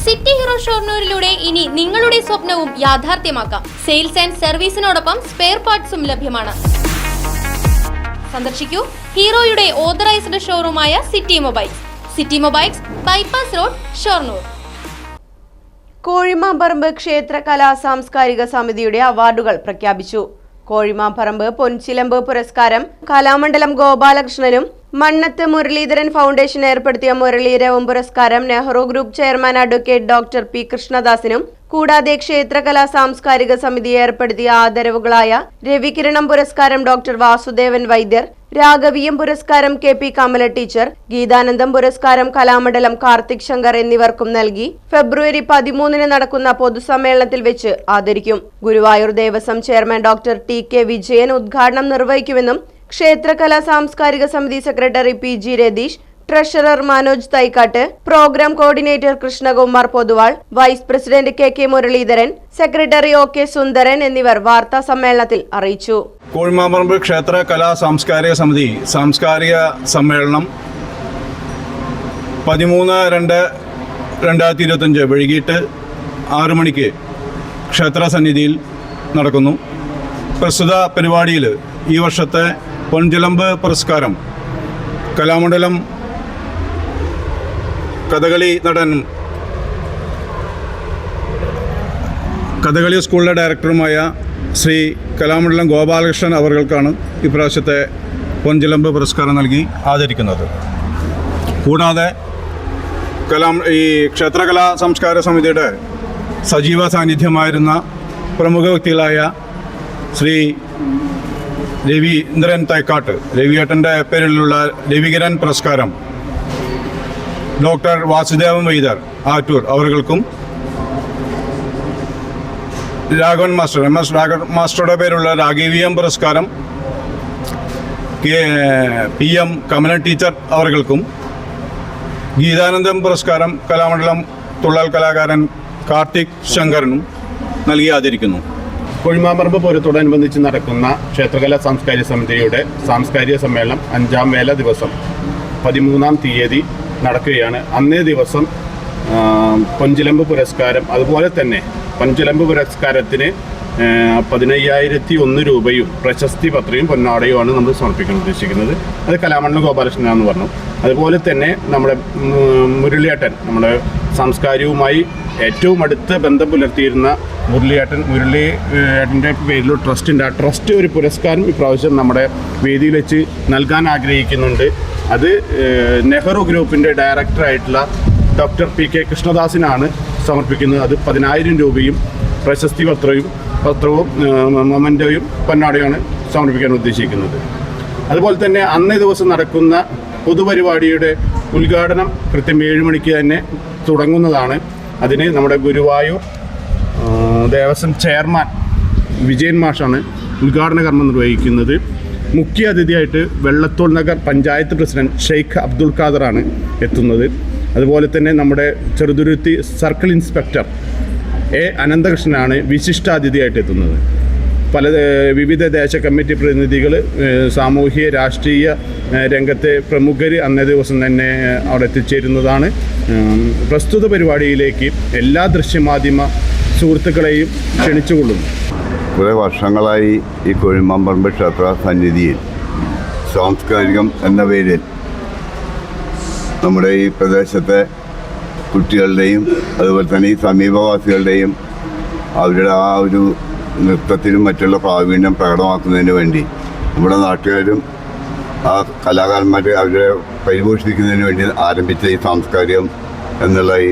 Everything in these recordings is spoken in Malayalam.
സിറ്റി ഹീറോ ഷൊർണൂരിലൂടെ ഇനി നിങ്ങളുടെ സ്വപ്നവും യാഥാർത്ഥ്യമാക്കാം. സെയിൽസ് ആൻഡ് സർവീസിനോടൊപ്പം സ്പെയർ പാർട്സും ലഭ്യമാണ്. സന്ദർശിക്കൂ ഹീറോയുടെ ഓതറൈസ്ഡ് ഷോറൂമായ city mobiles. City mobiles, bypass road, Shoranur. Kozhimamparamba ക്ഷേത്ര കലാ സാംസ്കാരിക സമിതിയുടെ അവാർഡുകൾ പ്രഖ്യാപിച്ചു. കോഴിമാമ്പറമ്പ് പൊൻചിലമ്പ് പുരസ്കാരം കലാമണ്ഡലം ഗോപാലകൃഷ്ണനും മണ്ണത്ത് മുരളീധരൻ ഫൗണ്ടേഷൻ ഏർപ്പെടുത്തിയ മുരളീരവം പുരസ്കാരം Nehru group chairman advocate doctor P കൃഷ്ണദാസിനും, കൂടാതെ ക്ഷേത്രകലാ സാംസ്കാരിക സമിതി ഏർപ്പെടുത്തിയ ആദരവുകളായ രവികിരണം പുരസ്കാരം ഡോക്ടർ വാസുദേവൻ വൈദ്യർ, രാഘവീയം പുരസ്കാരം കെ പി കമല ടീച്ചർ, ഗീതാനന്ദം പുരസ്കാരം കലാമണ്ഡലം കാർത്തിക് ശങ്കർ എന്നിവർക്കും നൽകി ഫെബ്രുവരി 13 നടക്കുന്ന പൊതുസമ്മേളനത്തിൽ വെച്ച് ആദരിക്കും. Guruvayur Devaswom chairman doctor T K Vijayan ഉദ്ഘാടനം നിർവഹിക്കുമെന്നും ക്ഷേത്രകലാ സാംസ്കാരിക സമിതി secretary P G Ratheesh, treasurer Manoj Thaikkatt, programme coordinator Krishnakumar Poduval, vice president K K Muraleedharan, secretary O K Sundaran എന്നിവർ വാർത്താ സമ്മേളനത്തിൽ അറിയിച്ചു. കോഴിമാമ്പറമ്പ് ക്ഷേത്ര കലാ സാംസ്കാരിക സമിതി സാംസ്കാരിക സമ്മേളനം 13/2/2025 വൈകിട്ട് 6 മണിക്ക് ക്ഷേത്ര സന്നിധിയിൽ നടക്കുന്നു. പ്രസ്തുത പരിപാടിയിൽ ഈ വർഷത്തെ പൊൻചിലമ്പ് പുരസ്കാരം കലാമണ്ഡലം കഥകളി നടനും കഥകളി സ്കൂളിലെ ഡയറക്ടറുമായ ശ്രീ കലാമണ്ഡലം ഗോപാലകൃഷ്ണൻ അവർക്കാണ് ഇപ്രാവശ്യത്തെ പൊൻചിലമ്പ് പുരസ്കാരം നൽകി ആദരിക്കുന്നത്. കൂടാതെ ഈ ക്ഷേത്രകലാ സംസ്കാര സമിതിയുടെ സജീവ സാന്നിധ്യമായിരുന്ന പ്രമുഖ വ്യക്തികളായ ശ്രീ രവീന്ദ്രൻ തൈക്കാട്ട്, രവിയേട്ടൻ്റെ പേരിലുള്ള രവികിരൺ പുരസ്കാരം ഡോക്ടർ വാസുദേവൻ വൈദ്യർ ആറ്റൂർ അവർക്കും, രാഘവൻ മാസ്റ്റർ MS രാഘവൻ മാസ്റ്ററുടെ പേരുള്ള രാഘവീയം പുരസ്കാരം PM കമല ടീച്ചർ അവർക്കും, ഗീതാനന്ദം പുരസ്കാരം കലാമണ്ഡലം തുള്ളൽ കലാകാരൻ കാർത്തിക് ശങ്കറിനും നൽകി ആദരിക്കുന്നു. കോഴിമാമ്പറമ്പ് പൂരത്തോടനുബന്ധിച്ച് നടക്കുന്ന ക്ഷേത്രകലാ സാംസ്കാരിക സമിതിയുടെ സാംസ്കാരിക സമ്മേളനം 5ാം വേല ദിവസം 13-ാം തീയതി നടക്കുകയാണ്. അന്നേ ദിവസം പൊൻചിലമ്പ് പുരസ്കാരം, അതുപോലെ തന്നെ പൊൻചിലമ്പ് പുരസ്കാരത്തിന് 15,001 രൂപയും പ്രശസ്തി പത്രയും പൊന്നാടയുമാണ് നമ്മൾ സമർപ്പിക്കാൻ ഉദ്ദേശിക്കുന്നത്. അത് കലാമണ്ഡലം ഗോപാലകൃഷ്ണനാണെന്ന് പറഞ്ഞു. അതുപോലെ തന്നെ നമ്മുടെ മുരളിയേട്ടൻ, നമ്മുടെ സാംസ്കാരികവുമായി ഏറ്റവും അടുത്ത ബന്ധം പുലർത്തിയിരുന്ന മുരളിയേട്ടൻ്റെ പേരിൽ ട്രസ്റ്റുണ്ട്. ആ ട്രസ്റ്റ് ഒരു പുരസ്കാരം ഇപ്രാവശ്യം നമ്മുടെ വേദിയിൽ വെച്ച് നൽകാൻ ആഗ്രഹിക്കുന്നുണ്ട്. അത് നെഹ്റു ഗ്രൂപ്പിൻ്റെ ഡയറക്ടറായിട്ടുള്ള ഡോക്ടർ പി കെ കൃഷ്ണദാസിനാണ് സമർപ്പിക്കുന്നത്. അത് 10,000 രൂപയും പ്രശസ്തി പത്രവും മൊമൻ്റോയും പൊന്നാടയുമാണ് സമർപ്പിക്കാൻ ഉദ്ദേശിക്കുന്നത്. അതുപോലെ തന്നെ അന്നേ ദിവസം നടക്കുന്ന പൊതുപരിപാടിയുടെ ഉദ്ഘാടനം കൃത്യം 7 മണിക്ക് തന്നെ തുടങ്ങുന്നതാണ്. അതിന് നമ്മുടെ ഗുരുവായൂർ ദേവസ്വം ചെയർമാൻ വിജയൻ മാഷാണ് ഉദ്ഘാടന കർമ്മം നിർവഹിക്കുന്നത്. മുഖ്യ അതിഥിയായിട്ട് വെള്ളത്തോൾ നഗർ പഞ്ചായത്ത് പ്രസിഡന്റ് ഷെയ്ഖ് അബ്ദുൽ ഖാദറാണ് എത്തുന്നത്. അതുപോലെ തന്നെ നമ്മുടെ ചെറുതുരുത്തി സർക്കിൾ ഇൻസ്പെക്ടർ A അനന്തകൃഷ്ണനാണ് വിശിഷ്ടാതിഥിയായിട്ട് എത്തുന്നത്. വിവിധ ദേശ കമ്മിറ്റി പ്രതിനിധികൾ, സാമൂഹ്യ രാഷ്ട്രീയ രംഗത്തെ പ്രമുഖർ അന്നേ ദിവസം തന്നെ അവിടെ എത്തിച്ചേരുന്നതാണ്. പ്രസ്തുത പരിപാടിയിലേക്ക് എല്ലാ ദൃശ്യമാധ്യമ സുഹൃത്തുക്കളെയും ക്ഷണിച്ചുകൊള്ളുന്നു. കുറേ വർഷങ്ങളായി ഈ കോഴിമാമ്പറമ്പ് ക്ഷേത്ര സന്നിധിയിൽ സാംസ്കാരികം എന്ന പേരിൽ നമ്മുടെ ഈ പ്രദേശത്തെ കുട്ടികളുടെയും അതുപോലെ തന്നെ ഈ സമീപവാസികളുടെയും അവരുടെ ആ ഒരു നൃത്തത്തിനും മറ്റുള്ള പ്രാവീണ്യം പ്രകടമാക്കുന്നതിന് വേണ്ടി നമ്മുടെ നാട്ടുകാരും ആ കലാകാരന്മാരെ അവരെ പരിപോഷിപ്പിക്കുന്നതിന് വേണ്ടി ആരംഭിച്ച ഈ സാംസ്കാരികം എന്നുള്ള ഈ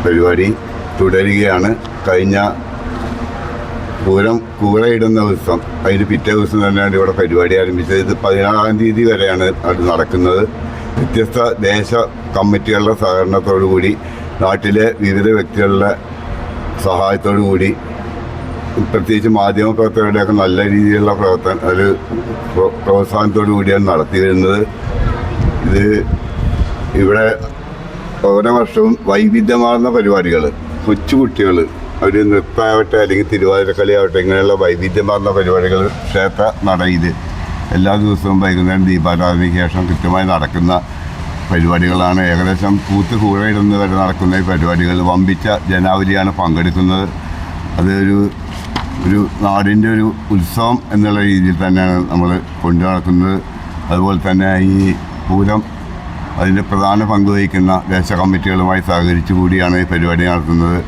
പരിപാടി തുടരുകയാണ്. കഴിഞ്ഞ പൂരം കൂറയിടുന്ന ദിവസം, അതിന് പിറ്റേ ദിവസം തന്നെയാണ് ഇവിടെ പരിപാടി ആരംഭിച്ചത്. ഇത് 16-ാം തീയതി വരെയാണ് അത് നടക്കുന്നത്. വ്യത്യസ്ത ദേശ കമ്മിറ്റികളുടെ സഹകരണത്തോടുകൂടി, നാട്ടിലെ വിവിധ വ്യക്തികളുടെ സഹായത്തോടു കൂടി, പ്രത്യേകിച്ച് മാധ്യമപ്രവർത്തകരുടെയൊക്കെ നല്ല രീതിയിലുള്ള ഒരു പ്രോത്സാഹനത്തോടു കൂടിയാണ് നടത്തി വരുന്നത്. ഇത് ഇവിടെ ഓരോ വർഷവും വൈവിധ്യമാർന്ന പരിപാടികൾ, കൊച്ചുകുട്ടികൾ അവർ നൃത്തമാവട്ടെ അല്ലെങ്കിൽ തിരുവാതിരക്കളി ആവട്ടെ, ഇങ്ങനെയുള്ള വൈവിധ്യമാർന്ന പരിപാടികൾ ക്ഷേത്ര നടയിൽ എല്ലാ ദിവസവും വൈകുന്നേരം ദീപാരാധനയ്ക്ക് ശേഷം കൃത്യമായി നടക്കുന്ന പരിപാടികളാണ്. ഏകദേശം കൂത്ത് കൂഴയിടുന്ന വരെ നടക്കുന്ന ഈ പരിപാടികൾ വമ്പിച്ച ജനാവലിയാണ് പങ്കെടുക്കുന്നത്. അതൊരു നാടിൻ്റെ ഒരു ഉത്സവം എന്നുള്ള രീതിയിൽ തന്നെയാണ് നമ്മൾ കൊണ്ടു നടക്കുന്നത്. അതുപോലെ തന്നെ ഈ പൂരം അതിൻ്റെ പ്രധാന പങ്ക് വഹിക്കുന്ന ദേശ കമ്മിറ്റികളുമായി സഹകരിച്ചു കൂടിയാണ് ഈ പരിപാടി നടത്തുന്നത്.